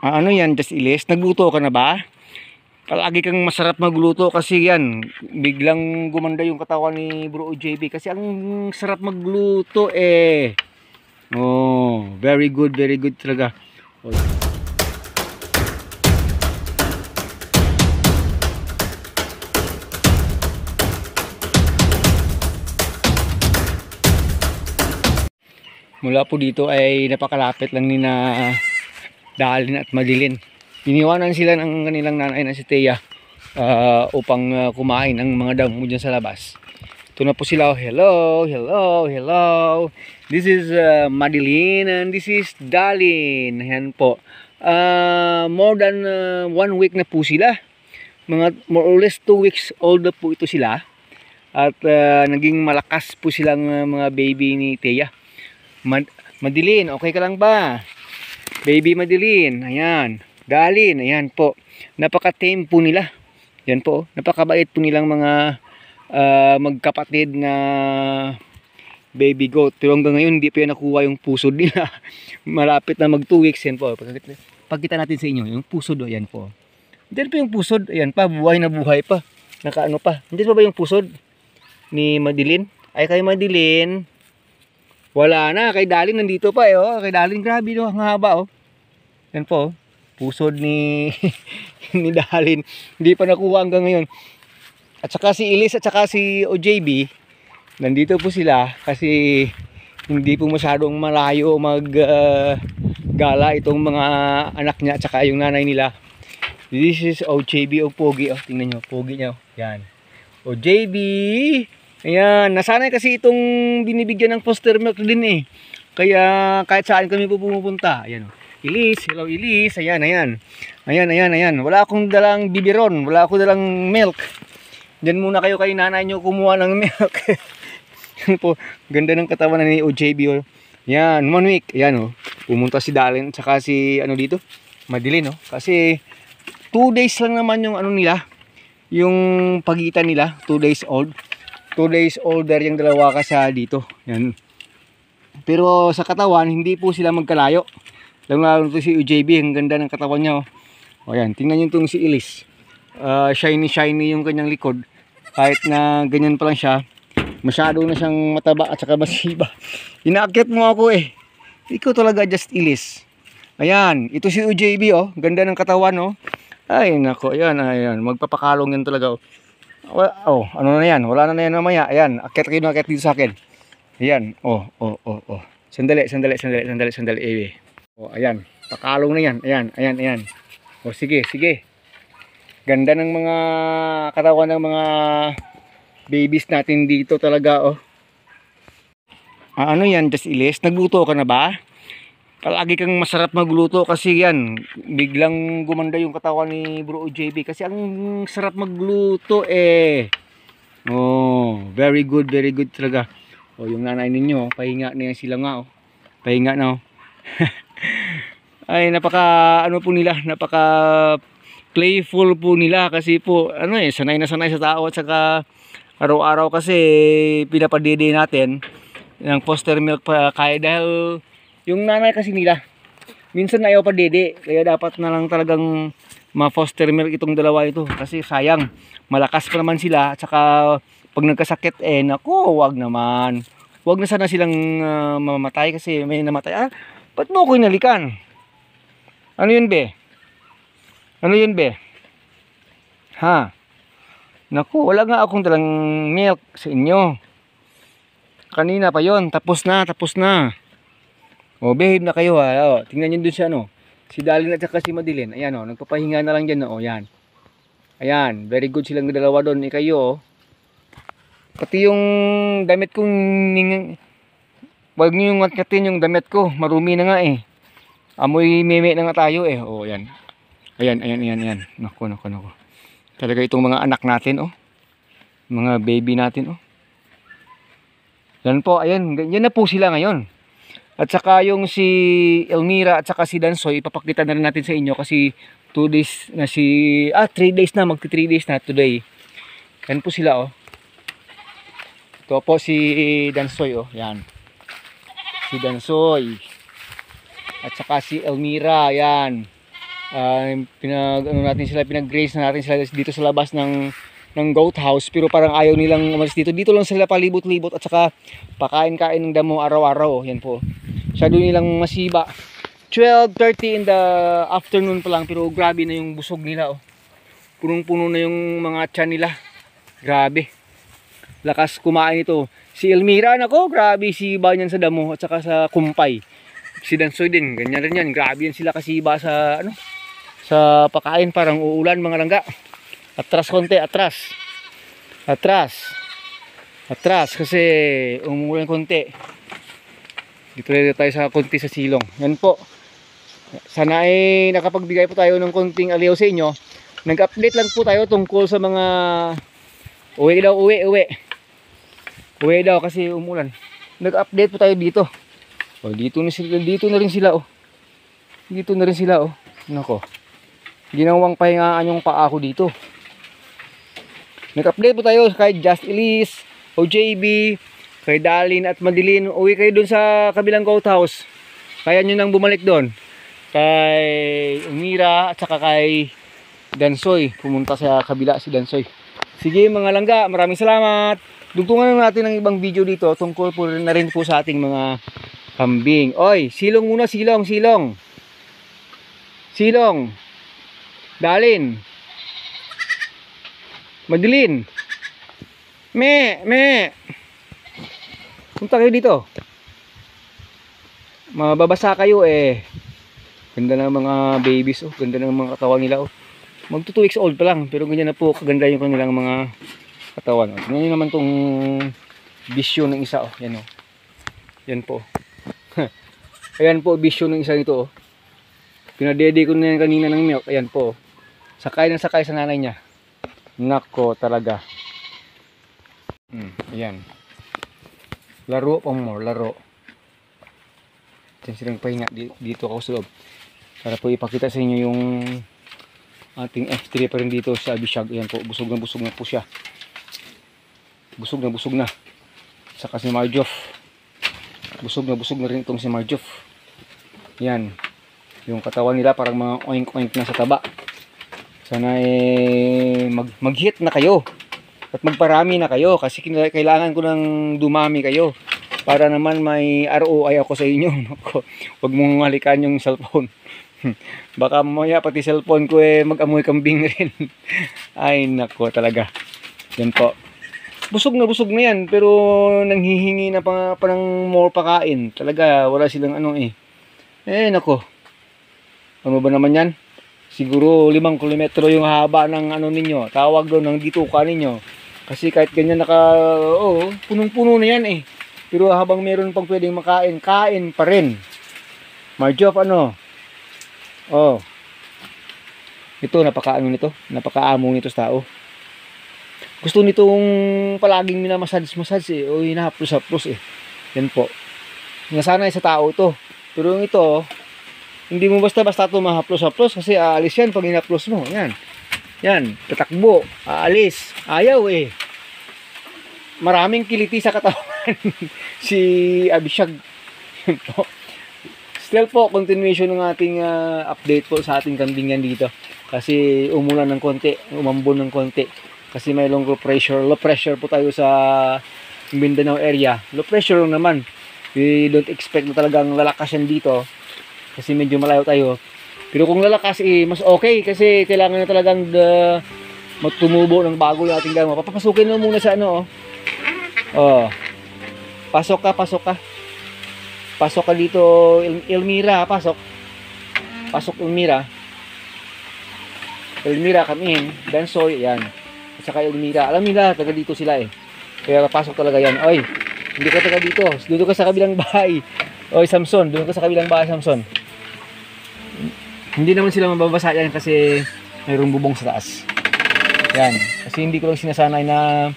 Ano yan, Just Ilis? Nagluto ka na ba? Palagi kang masarap magluto kasi yan. Biglang gumanda yung katawan ni Bro JB kasi ang sarap magluto eh. Oh, very good talaga. Oh. Mula po dito ay napakalapit lang ni na Dalin at Madeline. Iniwanan sila ng kanilang nanay na si Thea upang kumain ng mga damo dyan sa labas. Ito na po sila. Hello. This is Madeline and this is Dalin. Ayan po. More than 1 week na po sila. Mga more or less 2 weeks old na po ito sila. At naging malakas po silang mga baby ni Thea. Madeline, okay ka lang ba? Baby Madeline, ayan. Dalin, ayan po. Napaka-tame po nila. Yan po, napakabait po nilang mga magkapatid na baby goat. Pero hanggang ngayon, hindi pa yan nakuha yung pusod nila. Malapit na mag 2 weeks yan po. Pagkita natin sa inyo, yung pusod, ayan po. Hindi pa yung pusod, ayan pa, buhay na buhay pa. Nakaano pa. Hindi pa ba yung pusod ni Madeline? Ay, kay Madeline. Wala na, kay Dalin nandito pa eh, oh. Kay Dalin, grabe no, ang haba oh. Yan po, pusod ni ni Dalin. Hindi pa nakuha hanggang ngayon. At saka si Ilis at saka si OJB, nandito po sila kasi hindi po masyadong malayo gala itong mga anak niya at saka yung nanay nila. This is OJB o Pogi oh. Tingnan nyo, Pogi niya oh. Yan. OJB. Ayan, nasanay kasi itong binibigyan ng foster milk din eh. Kaya kahit saan kami po pumupunta. Ayan o. Ilis, hello Ilis. Ayan. Wala akong dalang biberon. Wala akong dalang milk. Diyan muna kayo kay nanay nyo kumuha ng milk. Yan po, ganda ng katawan ni OJB o. Ayan, 1 week. Ayan o. Pumunta si Dalin. Tsaka si ano dito, Madeline o. Kasi 2 days lang naman yung ano nila. Yung pagitan nila. 2 days old. 2 days older yung dalawa kasi dito. Yan. Pero sa katawan, hindi po sila magkalayo. Lalo to si UJB, ang ganda ng katawan niya. O yan, tingnan nyo itong si Ilis. Shiny yung kanyang likod. Kahit na ganyan pa lang siya, masyado na siyang mataba at saka masiba. Inaakyat mo ako eh. Ikaw talaga Just Ilis. Ayan, ito si UJB oh. Ganda ng katawan oh. Ay nako, ayan. Magpapakalong yan talaga oh. Oh, ano na yan? Wala na yan mamaya. Ayan, akyat kayo na akyat dito sa akin. Ayan, oh. Sandali. Oh, ayan. Pakalong na yan. Ayan. Oh, sige. Ganda ng mga katawan ng mga babies natin dito talaga, oh. Ano yan, Just Ilis? Nagluto ka na ba? Palagi kang masarap magluto kasi yan. Biglang gumanda yung katawan ni Bro JB kasi ang sarap magluto eh. Oh, very good talaga. Oh, yung nanay ninyo, pahinga na yan sila nga oh. Pahinga na oh. Ay, napaka playful po nila kasi po sanay na sanay sa tao at saka araw-araw kasi pinapadede natin ng foster milk pa kaya dahil yung nanay kasi nila minsan ayaw pa dede kaya dapat na lang talagang ma-foster milk itong dalawa ito kasi sayang malakas pa naman sila at saka pag nagkasakit naku wag naman wag na sana silang mamatay kasi may namatay ba't mo ko inalikan ano yun be ha naku wala nga akong dalang milk sa inyo kanina pa yon tapos na oh, behave na kayo ha. Oh, tingnan niyo dun siya si Dalin at saka si Madeline. Ayan nagpapahinga na lang diyan yan. Ayan, very good silang dalawa doon. Kayo pati yung damit kong wag niyo yung ngatatin yung damit ko. Marumi na nga eh. Amoy meme na nga tayo eh. Oh, ayan. Ayan. Naku. Talaga itong mga anak natin Mga baby natin Yan po, ayan. Yan na po sila ngayon. At saka yung si Elmira at saka si Dansoy, ipapakita na rin natin sa inyo kasi 2 days na 3 days na, magti 3 days na today. Yan po sila Ito po si Dansoy yan. Si Dansoy. At saka si Elmira, yan. Pinag-graze na natin sila dito sa labas ng goat house, pero parang ayaw nilang umalis dito. Dito lang sila palibot-libot at saka pakain-kain ng damo araw-araw. Yan po. Masyado nilang masiba. 12:30 in the afternoon pa lang, pero grabe na yung busog nila, oh. Punong-puno na yung mga tiyan nila. Grabe. Lakas kumain ito. Si Elmira, nako, grabe siba niyan sa damo at saka sa kumpay. Si Dansoy din, ganyan rin yan. Grabe yan sila kasiba sa sa pakain, parang uulan mga langga. Atras konti, atras. Atras kasi umuulan konti. Dito tayo sa konti sa silong. Yan po. Sana ay nakapagbigay po tayo ng konting aliw sa inyo. Nag-update lang po tayo tungkol sa mga uwi daw kasi umulan. Nag-update po tayo dito. Oh, dito na rin sila, oh. Dito na rin sila, oh. Nako. Ginawang pahingaan yung paa ko dito. Nag-update po tayo kay Just Elise, OJB, kay Dalin at Madilin. Uwi kayo dun sa kabilang goat house. Kaya nyo nang bumalik doon. Kay Umira at saka kay Dansoy. Pumunta sa kabila si Dansoy. Sige mga langga, maraming salamat. Dugtungan natin ng ibang video dito tungkol po na rin po sa ating mga kambing. Oy, silong muna, silong. Dalin. Madilin. Me. Punta kayo dito. Mababasa kayo eh. Ganda ng mga babies, oh. Ganda ng mga katawan nila, oh. Magto 2 weeks old pa lang, pero ganyan na po kaganda yung kanilang mga katawan, oh. Tingnan niyo naman tong bisyo ng isa, oh. Yan, oh. Yan po. Ayan po bisyo ng isa nito, oh. Pinadede ko na yan kanina ng milk. Ayan po. Sakay sa nanay niya. Nako talaga. Ayan. Laro pa more, laro. Diyan silang pahinga dito ako sa loob. Para po ipakita sa inyo yung ating F3 pa rin dito sa Abishag. Ayan po, busog na po siya. Busog na. Saka si Marjof. Busog na rin itong si Marjof. Yan. Yung katawan nila parang mga oink-oink na sa taba. Sana mag-hit na kayo. At magparami na kayo. Kasi kailangan ko ng dumami kayo. Para naman may ROI ako sa inyo. Huwag mong halikan yung cellphone. Baka mamaya pati cellphone ko mag-amoy kambing rin. Ay nako talaga. Yan po. Busog na yan. Pero nanghihingi na pa ng more pakain. Talaga wala silang nako. Ano ba naman yan? Siguro 5 kilometro yung haba ng ninyo. Tawag doon ng dituka ninyo. Kasi kahit ganyan punong-puno na yan eh. Pero habang meron pang pwedeng makain, kain pa rin. Marjof Oh. Ito, napakaamo nito sa tao. Gusto nitong palaging minamassage eh. O hinahaplos-haplos eh. Yan po. Nasanay sa tao ito. Pero yung ito, hindi mo basta-basta ito mahaplos-haplos kasi aalis yan pag hinaplos mo. Yan. Tatakbo. Aalis. Ayaw eh. Maraming kiliti sa katawan si Abishag. Still po, continuation ng ating update po sa ating kambingan dito. Kasi umulan ng konti, umambon ng konti. Kasi may low pressure po tayo sa Mindanao area. Low pressure naman. We don't expect na talagang lalakas yan dito. Kasi medyo malayo tayo. Pero kung lalakas mas okay. Kasi kailangan na talagang magtumubo ng bago yung ating gama. Papapasukin mo muna sa Pasok ka. Pasok ka dito, Elmira, pasok. Pasok Elmira. Elmira, come in. Dansoy, yan. At saka Elmira. Alam nila, taga dito sila eh. Kaya pasok talaga yan. Oy, hindi ka taga dito. Doon ka sa kabilang bahay. Oy, Samson, doon ka sa kabilang bahay, Samson. Hindi naman sila mababasa yan kasi mayroong bubong sa taas. Yan. Kasi hindi ko lang sinasanay na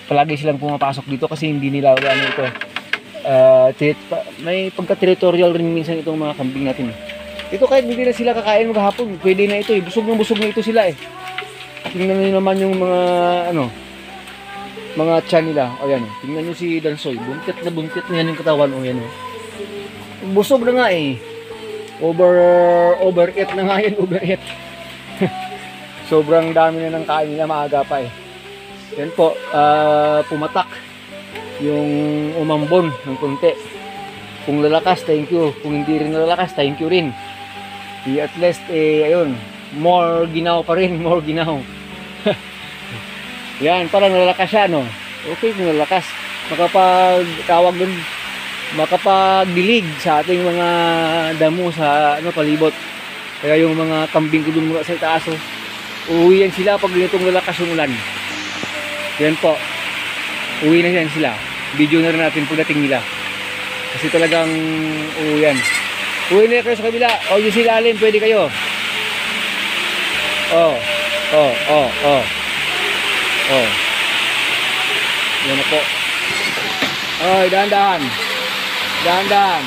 palagi silang pumapasok dito kasi hindi nila ito. May pagka-territorial rin minsan itong mga kambing natin. Ito kahit hindi na sila kakain maghapon, pwede na ito eh. Busog na ito sila eh. Tingnan niyo naman yung mga tiyan nila. O yan, tingnan niyo si Dansoy. Buntit na yan yung katawan. O yan. Busog na nga eh. Overeat na nga yun, overeat. Sobrang dami na ng kain nila, maaga pa eh. Yan po, pumatak yung umambon ng konti. Kung lalakas, thank you. Kung hindi rin lalakas, thank you rin. At least, ayun, more ginaw pa rin, more ginaw. Yan, parang lalakas siya, no? Okay kung lalakas. Makapagtawag dun, makapagdilig sa ating mga damo sa palibot. Kaya yung mga kambing ko dun mula sa itaas, uuwi yan sila pag ganitong lalakas yung ulan. Yan po, uwi na yan sila. Video na rin natin pagdating nila. Kasi talagang uuwi yan. Uwi na kayo sa kabila. O yung silalim, pwede kayo. Oh. Yan na po. Oy, dahan-dahan. Dahan-dahan.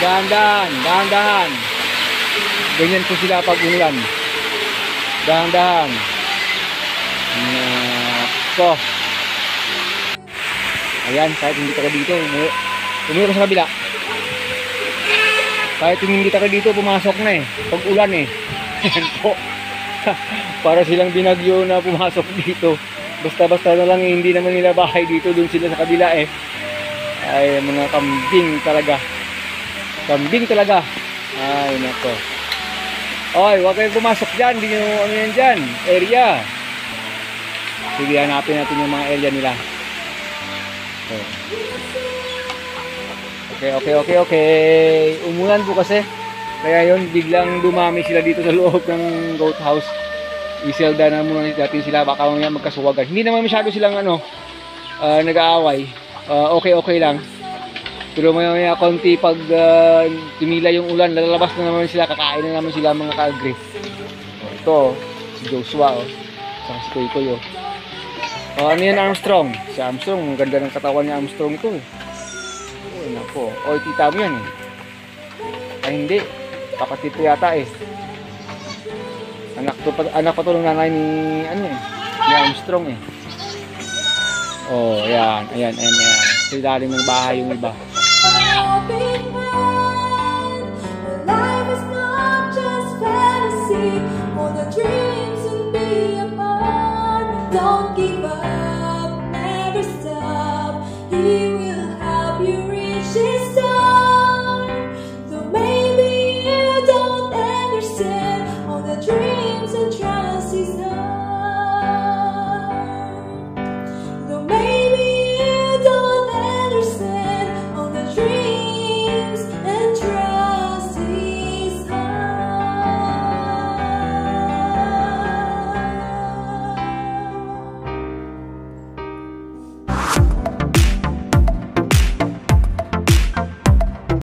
Dahan-dahan. Dahan-dahan. Ganyan po sila pag umulan. Dahan-dahan. Nako. Ayan, kahit hindi ka dito, umuwi ka sa kabila. Kahit hindi ka dito, pumasok na eh. Pag ulan eh. Ayan po. Para silang binagyo na pumasok dito. Basta-basta na lang, hindi naman nila bahay dito. Doon sila sa kabila eh. Ay, mga kambing talaga. Kambing talaga. Ay, nako. Oy, huwag kayong pumasok dyan. Hindi nyo ano yan dyan. Area. Sige, hanapin natin yung mga area nila. Okay. Umulan po kasi. Kaya yun, biglang dumami sila dito sa loob ng goat house. Iselda na muna natin sila, baka mamaya magkasuwagan. Hindi naman masyado silang nag-aaway. Okay lang. Pero maya konti pag tumila yung ulan, lalabas na naman sila, kakain na naman sila mga ka-agree. Ito, si Joshua, saka si Koy. Ano yan, Armstrong? Si Armstrong, ang ganda ng katawan ni Armstrong ito eh. Nako. Tita mo yan eh. Ay hindi, kapatid ko yata eh. Anak pa to ng nanay ni Armstrong eh. Ayan. Sa ilalim ng bahay yung iba. Life is not just fantasy, or the dream